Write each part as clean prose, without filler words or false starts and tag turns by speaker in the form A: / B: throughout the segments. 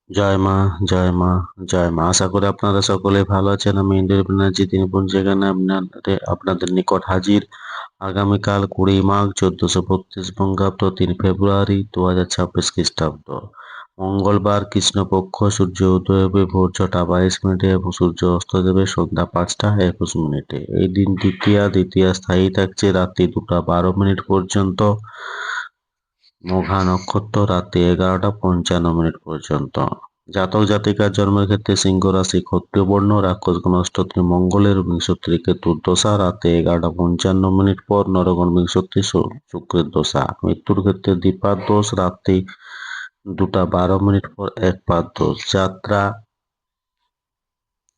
A: জয় মা, জয় মা, জয় মা। আশা করি আপনারা সকলে ভালো আছেন। আমি ইন্দ্র ব্যানার্জি দিনপুর যেখানে আপনাদের নিকট হাজির। আগামীকাল 20 মাঘ 1432 বঙ্গাব্দ, 3 ফেব্রুয়ারি 2026 খ্রিস্টাব্দ, মঙ্গলবার, কৃষ্ণপক্ষ। সূর্য উদয় হবে ভোর 6টা 22 মিনিটে এবং সূর্য অস্ত যাবে সন্ধ্যা 5টা 21 মিনিটে। এই দিন দ্বিতীয়া স্থায়ী থাকছে রাত্রি 2টা 12 মিনিট পর্যন্ত। মঘা নক্ষত্র রাত্রি 11টা 55 মিনিট পর্যন্ত। জাতক জাতিকার জন্মের ক্ষেত্রে সিংহ রাশি, ক্ষত্রিয় বর্ণ, রাক্ষসগণ অষ্টত্রী মঙ্গলের বিংশত্রী কেতুর দশা রাতে 11টা 55 মিনিট পর, নরগণ বিংশত্রী শুক্রের দশা। মৃত্যুর ক্ষেত্রে দ্বিপাদ দোষ রাত্রি 2টা 12 মিনিট পর, একপাদ দোষ। যাত্রা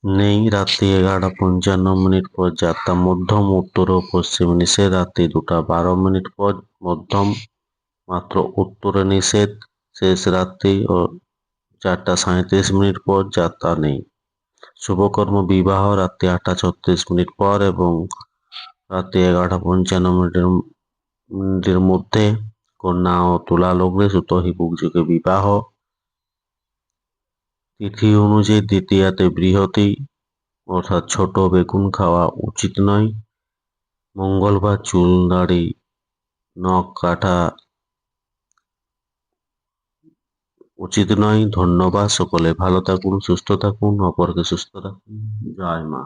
A: নেই রাত্রি 11টা 55 মিনিট পর। যাত্রা মধ্যম উত্তর ও পশ্চিমে নিষেধ রাত্রি 2টা 12 মিনিট পর, মধ্যম মাত্র উত্তরে নিষেধ। শেষ রাত্রি ও 4টা 37 মিনিট পর। যাত্রা নেই। শুভকর্ম বিবাহ রাত্রি 8টা 36 মিনিট পর এবং রাত্রি 11টা 55 মিনিটের মধ্যে। কন্যা ও তুলা লগ্নে সুতহিবুক যুগে বিবাহ। তিথি অনুযায়ী দ্বিতীয়াতে বৃহতি অর্থাৎ ছোট বেগুন খাওয়া উচিত নয়। মঙ্গলবার চুল দাড়ি নখ কাটা উচিত নয়। ধন্যবাদ। সকলে ভালো থাকুন, সুস্থ থাকুন, অপরকে সুস্থ রাখুন। জয় মা।